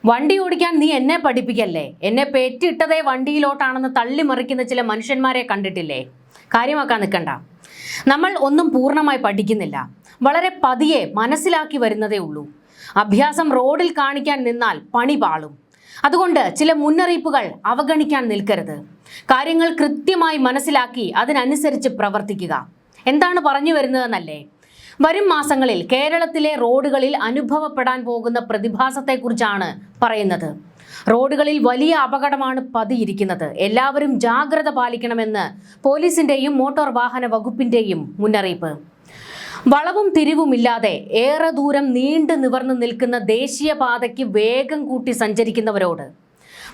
വണ്ടി ഓടിക്കാൻ നീ എന്നെ പഠിപ്പിക്കല്ലേ, എന്നെ പെറ്റിട്ടതേ വണ്ടിയിലോട്ടാണെന്ന് തള്ളിമറിക്കുന്ന ചില മനുഷ്യന്മാരെ കണ്ടിട്ടില്ലേ? കാര്യമാക്കാൻ നിൽക്കണ്ട. നമ്മൾ ഒന്നും പൂർണ്ണമായി പഠിക്കുന്നില്ല, വളരെ പതിയെ മനസ്സിലാക്കി വരുന്നതേ ഉള്ളൂ. അഭ്യാസം റോഡിൽ കാണിക്കാൻ നിന്നാൽ പണി പാളും. അതുകൊണ്ട് ചില മുന്നറിയിപ്പുകൾ അവഗണിക്കാൻ നിൽക്കരുത്. കാര്യങ്ങൾ കൃത്യമായി മനസ്സിലാക്കി അതിനനുസരിച്ച് പ്രവർത്തിക്കുക. എന്താണ് പറഞ്ഞു വരുന്നതെന്നല്ലേ? വരും മാസങ്ങളിൽ കേരളത്തിലെ റോഡുകളിൽ അനുഭവപ്പെടാൻ പോകുന്ന പ്രതിഭാസത്തെക്കുറിച്ചാണ് പറയുന്നത്. റോഡുകളിൽ വലിയ അപകടമാണ് പതിയിരിക്കുന്നത്. എല്ലാവരും ജാഗ്രത പാലിക്കണമെന്ന് പോലീസിന്റെയും മോട്ടോർ വാഹന വകുപ്പിന്റെയും മുന്നറിയിപ്പ്. വളവും തിരിവുമില്ലാതെ ഏറെ ദൂരം നീണ്ടു നിവർന്നു നിൽക്കുന്ന ദേശീയപാതയ്ക്ക് വേഗം കൂട്ടി സഞ്ചരിക്കുന്നവരോട്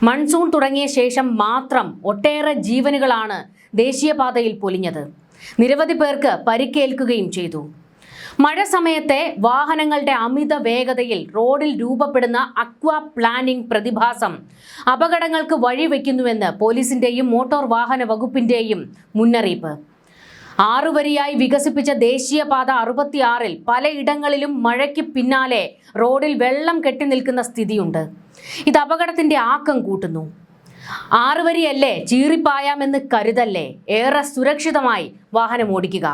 മൺസൂൺ തുടങ്ങിയ ശേഷം മാത്രം ഒട്ടേറെ ജീവനുകളാണ് ദേശീയപാതയിൽ പൊലിഞ്ഞത്. നിരവധി പേർക്ക് പരിക്കേൽക്കുകയും ചെയ്തു. മഴ സമയത്തെ വാഹനങ്ങളുടെ അമിത വേഗതയിൽ റോഡിൽ രൂപപ്പെടുന്ന അക്വാ പ്ലാനിംഗ് പ്രതിഭാസം അപകടങ്ങൾക്ക് വഴിവെക്കുന്നുവെന്ന് പോലീസിന്റെയും മോട്ടോർ വാഹന വകുപ്പിന്റെയും മുന്നറിയിപ്പ്. 6 വരിയായി വികസിപ്പിച്ച ദേശീയപാത 66-ൽ പലയിടങ്ങളിലും മഴയ്ക്ക് പിന്നാലെ റോഡിൽ വെള്ളം കെട്ടി നിൽക്കുന്ന സ്ഥിതിയുണ്ട്. ഇത് അപകടത്തിന്റെ ആക്കം കൂട്ടുന്നു. 6 വരിയല്ലേ, ചീറിപ്പായാമെന്ന് കരുതല്ലേ. ഏറെ സുരക്ഷിതമായി വാഹനം ഓടിക്കുക.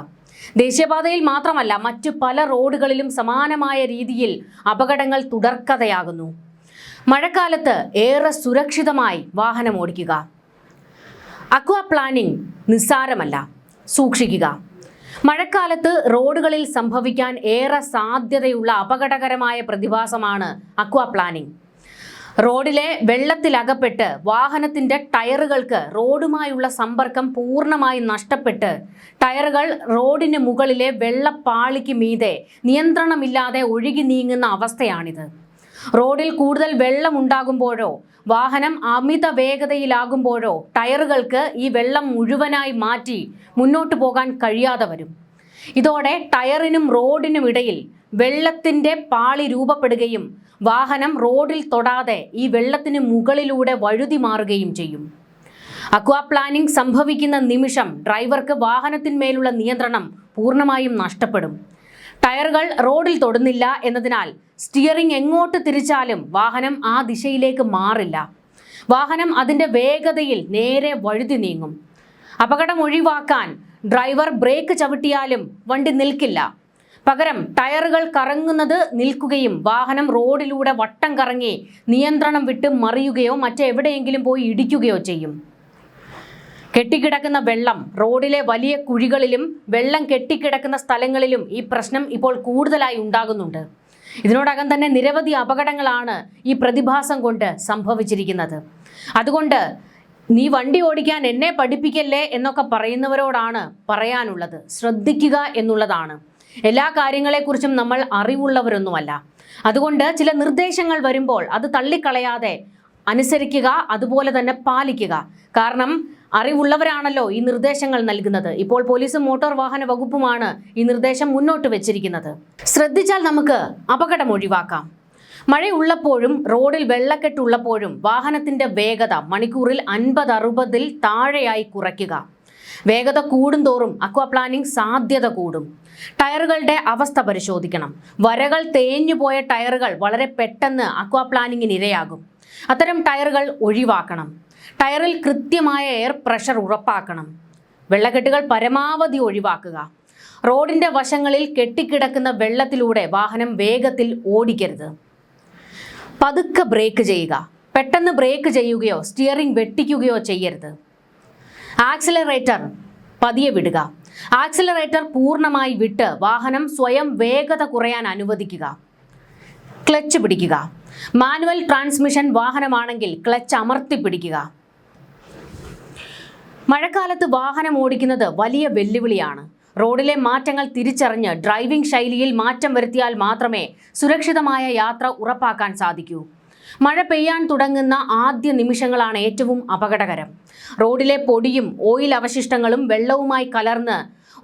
ദേശീയപാതയിൽ മാത്രമല്ല, മറ്റു പല റോഡുകളിലും സമാനമായ രീതിയിൽ അപകടങ്ങൾ തുടർക്കഥയാകുന്നു. മഴക്കാലത്ത് ഏറെ സുരക്ഷിതമായി വാഹനം ഓടിക്കുക. അക്വാ പ്ലാനിംഗ് നിസ്സാരമല്ല, സൂക്ഷിക്കുക. മഴക്കാലത്ത് റോഡുകളിൽ സംഭവിക്കാൻ ഏറെ സാധ്യതയുള്ള അപകടകരമായ പ്രതിഭാസമാണ് അക്വാ പ്ലാനിംഗ്. റോഡിലെ വെള്ളത്തിലകപ്പെട്ട് വാഹനത്തിന്റെ ടയറുകൾക്ക് റോഡുമായുള്ള സമ്പർക്കം പൂർണ്ണമായി നഷ്ടപ്പെട്ട് ടയറുകൾ റോഡിന് മുകളിലെ വെള്ളപ്പാളിക്ക് മീതെ നിയന്ത്രണമില്ലാതെ ഒഴുകി നീങ്ങുന്ന അവസ്ഥയാണിത്. റോഡിൽ കൂടുതൽ വെള്ളം ഉണ്ടാകുമ്പോഴോ വാഹനം അമിത വേഗതയിലാകുമ്പോഴോ ടയറുകൾക്ക് ഈ വെള്ളം മുഴുവനായി മാറ്റി മുന്നോട്ട് പോകാൻ കഴിയാതെ വരും. ഇതോടെ ടയറിനും റോഡിനും ഇടയിൽ വെള്ളത്തിന്റെ പാളി രൂപപ്പെടുകയും വാഹനം റോഡിൽ തൊടാതെ ഈ വെള്ളത്തിന് മുകളിലൂടെ വഴുതി മാറുകയും ചെയ്യും. അക്വാ പ്ലാനിംഗ് സംഭവിക്കുന്ന നിമിഷം ഡ്രൈവർക്ക് വാഹനത്തിന്മേലുള്ള നിയന്ത്രണം പൂർണ്ണമായും നഷ്ടപ്പെടും. ടയറുകൾ റോഡിൽ തൊടുന്നില്ല എന്നതിനാൽ സ്റ്റിയറിംഗ് എങ്ങോട്ട് തിരിച്ചാലും വാഹനം ആ ദിശയിലേക്ക് മാറില്ല. വാഹനം അതിൻ്റെ വേഗതയിൽ നേരെ വഴുതി നീങ്ങും. അപകടം ഒഴിവാക്കാൻ ഡ്രൈവർ ബ്രേക്ക് ചവിട്ടിയാലും വണ്ടി നിൽക്കില്ല. പകരം ടയറുകൾ കറങ്ങുന്നത് നിൽക്കുകയും വാഹനം റോഡിലൂടെ വട്ടം കറങ്ങി നിയന്ത്രണം വിട്ട് മറിയുകയോ മറ്റെവിടെയെങ്കിലും പോയി ഇടിക്കുകയോ ചെയ്യും. കെട്ടിക്കിടക്കുന്ന വെള്ളം റോഡിലെ വലിയ കുഴികളിലും വെള്ളം കെട്ടിക്കിടക്കുന്ന സ്ഥലങ്ങളിലും ഈ പ്രശ്നം ഇപ്പോൾ കൂടുതലായി ഉണ്ടാകുന്നുണ്ട്. ഇതിനോടകം തന്നെ നിരവധി അപകടങ്ങളാണ് ഈ പ്രതിഭാസം കൊണ്ട് സംഭവിച്ചിരിക്കുന്നത്. അതുകൊണ്ട് നീ വണ്ടി ഓടിക്കാൻ എന്നെ പഠിപ്പിക്കല്ലേ എന്നൊക്കെ പറയുന്നവരോടാണ് പറയാനുള്ളത്. ശ്രദ്ധിക്കുക എന്നുള്ളതാണ്. എല്ലാ കാര്യങ്ങളെക്കുറിച്ചും നമ്മൾ അറിവുള്ളവരൊന്നുമല്ല. അതുകൊണ്ട് ചില നിർദ്ദേശങ്ങൾ വരുമ്പോൾ അത് തള്ളിക്കളയാതെ അനുസരിക്കുക, അതുപോലെ തന്നെ പാലിക്കുക. കാരണം അറിവുള്ളവരാണല്ലോ ഈ നിർദ്ദേശങ്ങൾ നൽകുന്നത്. ഇപ്പോൾ പോലീസും മോട്ടോർ വാഹന വകുപ്പുമാണ് ഈ നിർദ്ദേശം മുന്നോട്ട് വെച്ചിരിക്കുന്നത്. ശ്രദ്ധിച്ചാൽ നമുക്ക് അപകടം ഒഴിവാക്കാം. മഴയുള്ളപ്പോഴും റോഡിൽ വെള്ളക്കെട്ടുള്ളപ്പോഴും വാഹനത്തിന്റെ വേഗത മണിക്കൂറിൽ 50-60-ൽ താഴെയായി കുറയ്ക്കുക. വേഗത കൂടുന്തോറും അക്വാ പ്ലാനിംഗ് സാധ്യത കൂടും. ടയറുകളുടെ അവസ്ഥ പരിശോധിക്കണം. വരകൾ തേഞ്ഞുപോയ ടയറുകൾ വളരെ പെട്ടെന്ന് അക്വാ പ്ലാനിങ്ങിന് ഇരയാകും. അത്തരം ടയറുകൾ ഒഴിവാക്കണം. ടയറിൽ കൃത്യമായ എയർ പ്രഷർ ഉറപ്പാക്കണം. വെള്ളക്കെട്ടുകൾ പരമാവധി ഒഴിവാക്കുക. റോഡിന്റെ വശങ്ങളിൽ കെട്ടിക്കിടക്കുന്ന വെള്ളത്തിലൂടെ വാഹനം വേഗത്തിൽ ഓടിക്കരുത്. പതുക്കെ ബ്രേക്ക് ചെയ്യുക. പെട്ടെന്ന് ബ്രേക്ക് ചെയ്യുകയോ സ്റ്റിയറിംഗ് വെട്ടിക്കുകയോ ചെയ്യരുത്. ആക്സിലറേറ്റർ പതിയെ വിടുക. ആക്സിലറേറ്റർ പൂർണ്ണമായി വിട്ട് വാഹനം സ്വയം വേഗത കുറയാൻ അനുവദിക്കുക. ക്ലച്ച് പിടിക്കുക. മാനുവൽ ട്രാൻസ്മിഷൻ വാഹനമാണെങ്കിൽ ക്ലച്ച് അമർത്തി പിടിക്കുക. മഴക്കാലത്ത് വാഹനം ഓടിക്കുന്നത് വലിയ വെല്ലുവിളിയാണ്. റോഡിലെ മാറ്റങ്ങൾ തിരിച്ചറിഞ്ഞ് ഡ്രൈവിംഗ് ശൈലിയിൽ മാറ്റം വരുത്തിയാൽ മാത്രമേ സുരക്ഷിതമായ യാത്ര ഉറപ്പാക്കാൻ സാധിക്കൂ. മഴ പെയ്യാൻ തുടങ്ങുന്ന ആദ്യ നിമിഷങ്ങളാണ് ഏറ്റവും അപകടകരം. റോഡിലെ പൊടിയും ഓയിൽ അവശിഷ്ടങ്ങളും വെള്ളവുമായി കലർന്ന്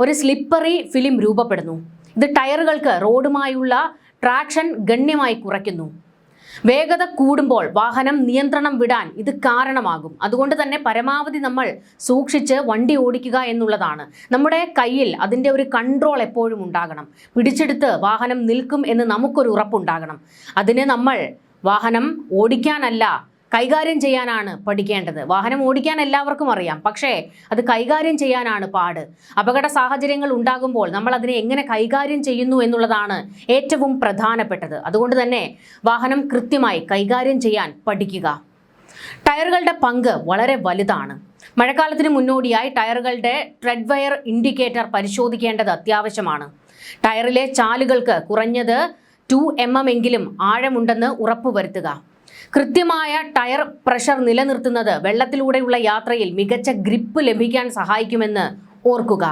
ഒരു സ്ലിപ്പറി ഫിലിം രൂപപ്പെടുന്നു. ഇത് ടയറുകൾക്ക് റോഡുമായുള്ള ട്രാക്ഷൻ ഗണ്യമായി കുറയ്ക്കുന്നു. വേഗത കൂടുമ്പോൾ വാഹനം നിയന്ത്രണം വിടാൻ ഇത് കാരണമാകും. അതുകൊണ്ട് തന്നെ പരമാവധി നമ്മൾ സൂക്ഷിച്ച് വണ്ടി ഓടിക്കുക എന്നുള്ളതാണ്. നമ്മുടെ കയ്യിൽ അതിൻ്റെ ഒരു കൺട്രോൾ എപ്പോഴും ഉണ്ടാകണം. പിടിച്ചെടുത്ത് വാഹനം നിൽക്കും എന്ന് നമുക്കൊരു ഉറപ്പുണ്ടാകണം. അതിന് നമ്മൾ വാഹനം ഓടിക്കാനല്ല, കൈകാര്യം ചെയ്യാനാണ് പഠിക്കേണ്ടത്. വാഹനം ഓടിക്കാൻ എല്ലാവർക്കും അറിയാം, പക്ഷേ അത് കൈകാര്യം ചെയ്യാനാണ് പാട്. അപകട സാഹചര്യങ്ങൾ ഉണ്ടാകുമ്പോൾ നമ്മൾ അതിനെ എങ്ങനെ കൈകാര്യം ചെയ്യുന്നു എന്നുള്ളതാണ് ഏറ്റവും പ്രധാനപ്പെട്ടത്. അതുകൊണ്ട് തന്നെ വാഹനം കൃത്യമായി കൈകാര്യം ചെയ്യാൻ പഠിക്കുക. ടയറുകളുടെ പങ്ക് വളരെ വലുതാണ്. മഴക്കാലത്തിന് മുന്നോടിയായി ടയറുകളുടെ ട്രെഡ് വെയർ ഇൻഡിക്കേറ്റർ പരിശോധിക്കേണ്ടത് അത്യാവശ്യമാണ്. ടയറിലെ ചാലുകൾക്ക് കുറഞ്ഞത് 2 mm എങ്കിലും ആഴമുണ്ടെന്ന് ഉറപ്പുവരുത്തുക. കൃത്യമായ ടയർ പ്രഷർ നിലനിർത്തുന്നത് വെള്ളത്തിലൂടെയുള്ള യാത്രയിൽ മികച്ച ഗ്രിപ്പ് ലഭിക്കാൻ സഹായിക്കുമെന്ന് ഓർക്കുക.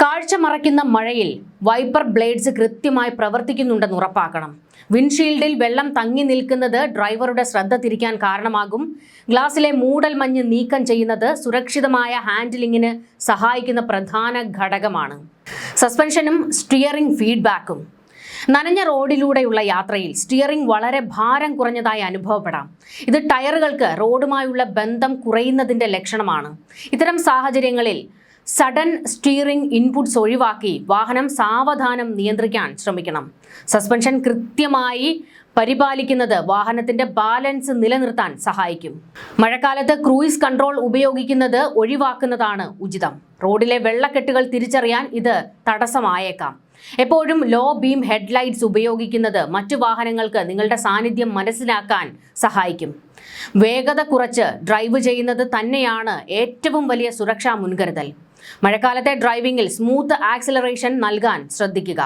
കാഴ്ച മറയ്ക്കുന്ന മഴയിൽ വൈപ്പർ ബ്ലേഡ്സ് കൃത്യമായി പ്രവർത്തിക്കുന്നുണ്ടെന്ന് ഉറപ്പാക്കണം. വിൻഷീൽഡിൽ വെള്ളം തങ്ങി നിൽക്കുന്നത് ഡ്രൈവറുടെ ശ്രദ്ധ തിരിക്കാൻ കാരണമാകും. ഗ്ലാസിലെ മൂടൽമഞ്ഞ് നീക്കം ചെയ്യുന്നത് സുരക്ഷിതമായ ഹാൻഡിലിങ്ങിന് സഹായിക്കുന്ന പ്രധാന ഘടകമാണ്. സസ്പെൻഷനും സ്റ്റിയറിംഗ് ഫീഡ്ബാക്കും. നനഞ്ഞ റോഡിലൂടെയുള്ള യാത്രയിൽ സ്റ്റിയറിംഗ് വളരെ ഭാരം കുറഞ്ഞതായി അനുഭവപ്പെടാം. ഇത് ടയറുകൾക്ക് റോഡുമായുള്ള ബന്ധം കുറയുന്നതിൻ്റെ ലക്ഷണമാണ്. ഇത്തരം സാഹചര്യങ്ങളിൽ സഡൻ സ്റ്റിയറിംഗ് ഇൻപുട്സ് ഒഴിവാക്കി വാഹനം സാവധാനം നിയന്ത്രിക്കാൻ ശ്രമിക്കണം. സസ്പെൻഷൻ കൃത്യമായി പരിപാലിക്കുന്നത് വാഹനത്തിന്റെ ബാലൻസ് നിലനിർത്താൻ സഹായിക്കും. മഴക്കാലത്ത് ക്രൂയിസ് കൺട്രോൾ ഉപയോഗിക്കുന്നത് ഒഴിവാക്കുന്നതാണ് ഉചിതം. റോഡിലെ വെള്ളക്കെട്ടുകൾ തിരിച്ചറിയാൻ ഇത് തടസ്സമായേക്കാം. എപ്പോഴും ലോ ബീം ഹെഡ്ലൈറ്റ്സ് ഉപയോഗിക്കുന്നത് മറ്റു വാഹനങ്ങൾക്ക് നിങ്ങളുടെ സാന്നിധ്യം മനസ്സിലാക്കാൻ സഹായിക്കും. വേഗത കുറച്ച് ഡ്രൈവ് ചെയ്യുന്നത് തന്നെയാണ് ഏറ്റവും വലിയ സുരക്ഷാ മുൻകരുതൽ. മഴക്കാലത്തെ ഡ്രൈവിംഗിൽ സ്മൂത്ത് ആക്സിലറേഷൻ നൽകാൻ ശ്രദ്ധിക്കുക.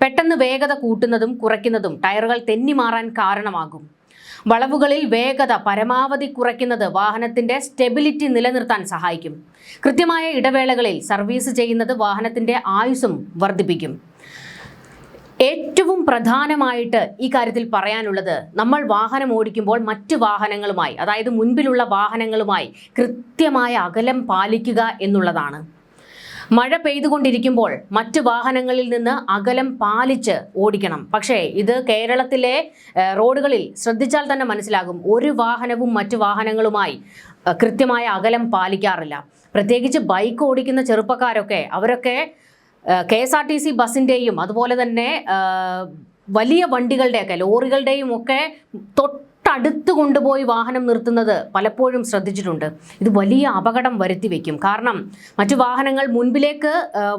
പെട്ടെന്ന് വേഗത കൂട്ടുന്നതും കുറയ്ക്കുന്നതും ടയറുകൾ തെന്നിമാറാൻ കാരണമാകും. വളവുകളിൽ വേഗത പരമാവധി കുറയ്ക്കുന്നത് വാഹനത്തിന്റെ സ്റ്റെബിലിറ്റി നിലനിർത്താൻ സഹായിക്കും. കൃത്യമായ ഇടവേളകളിൽ സർവീസ് ചെയ്യുന്നത് വാഹനത്തിന്റെ ആയുസ്സും വർദ്ധിപ്പിക്കും. ഏറ്റവും പ്രധാനമായിട്ട് ഈ കാര്യത്തിൽ പറയാനുള്ളത്, നമ്മൾ വാഹനം ഓടിക്കുമ്പോൾ മറ്റ് വാഹനങ്ങളുമായി, അതായത് മുൻപിലുള്ള വാഹനങ്ങളുമായി കൃത്യമായ അകലം പാലിക്കുക എന്നുള്ളതാണ്. മഴ പെയ്തുകൊണ്ടിരിക്കുമ്പോൾ മറ്റ് വാഹനങ്ങളിൽ നിന്ന് അകലം പാലിച്ച് ഓടിക്കണം. പക്ഷേ ഇത് കേരളത്തിലെ റോഡുകളിൽ ശ്രദ്ധിച്ചാൽ തന്നെ മനസ്സിലാകും, ഒരു വാഹനവും മറ്റു വാഹനങ്ങളുമായി കൃത്യമായ അകലം പാലിക്കാറില്ല. പ്രത്യേകിച്ച് ബൈക്ക് ഓടിക്കുന്ന ചെറുപ്പക്കാരൊക്കെ, അവരൊക്കെ KSRTC ബസ്സിൻ്റെയും അതുപോലെ തന്നെ വലിയ വണ്ടികളുടെയൊക്കെ, ലോറികളുടെയും ഒക്കെ തൊട്ടടുത്ത് കൊണ്ടുപോയി വാഹനം നിർത്തുന്നത് പലപ്പോഴും ശ്രദ്ധിച്ചിട്ടുണ്ട്. ഇത് വലിയ അപകടം വരുത്തി വയ്ക്കും. കാരണം മറ്റു വാഹനങ്ങൾ മുൻപിലേക്ക്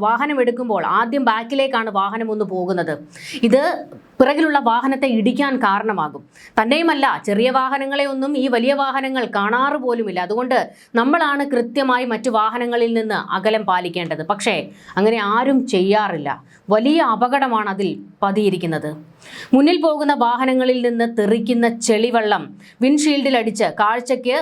വാഹനം എടുക്കുമ്പോൾ ആദ്യം ബാക്കിലേക്കാണ് വാഹനം ഒന്ന് പോകുന്നത്. ഇത് പിറകിലുള്ള വാഹനത്തെ ഇടിക്കാൻ കാരണമാകും. തന്നെയുമല്ല, ചെറിയ വാഹനങ്ങളെ ഒന്നും ഈ വലിയ വാഹനങ്ങൾ കാണാറ് പോലുമില്ല. അതുകൊണ്ട് നമ്മളാണ് കൃത്യമായി മറ്റു വാഹനങ്ങളിൽ നിന്ന് അകലം പാലിക്കേണ്ടത്. പക്ഷേ അങ്ങനെ ആരും ചെയ്യാറില്ല. വലിയ അപകടമാണ് അതിൽ പതിയിരിക്കുന്നത്. മുന്നിൽ പോകുന്ന വാഹനങ്ങളിൽ നിന്ന് തെറിക്കുന്ന ചെളിവെള്ളം വിൻഷീൽഡിലടിച്ച് കാഴ്ചയ്ക്ക്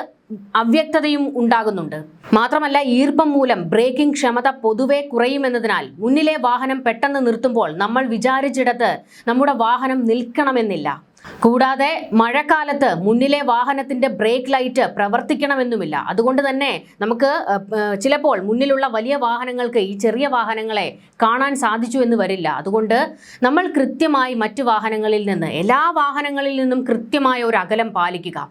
അവ്യക്തതയും ഉണ്ടാകുന്നുണ്ട്. മാത്രമല്ല, ഈർപ്പം മൂലം ബ്രേക്കിംഗ് ക്ഷമത പൊതുവെ കുറയുമെന്നതിനാൽ മുന്നിലെ വാഹനം പെട്ടെന്ന് നിർത്തുമ്പോൾ നമ്മൾ വിചാരിച്ചിടത്ത് നമ്മുടെ വാഹനം നിൽക്കണമെന്നില്ല. കൂടാതെ മഴക്കാലത്ത് മുന്നിലെ വാഹനത്തിന്റെ ബ്രേക്ക് ലൈറ്റ് പ്രവർത്തിക്കണമെന്നുമില്ല. അതുകൊണ്ട് തന്നെ നമുക്ക് ചിലപ്പോൾ മുന്നിലുള്ള വലിയ വാഹനങ്ങൾക്ക് ഈ ചെറിയ വാഹനങ്ങളെ കാണാൻ സാധിച്ചു എന്ന് വരില്ല. അതുകൊണ്ട് നമ്മൾ കൃത്യമായി മറ്റു വാഹനങ്ങളിൽ നിന്ന്, എല്ലാ വാഹനങ്ങളിൽ നിന്നും കൃത്യമായ ഒരു അകലം പാലിക്കുക.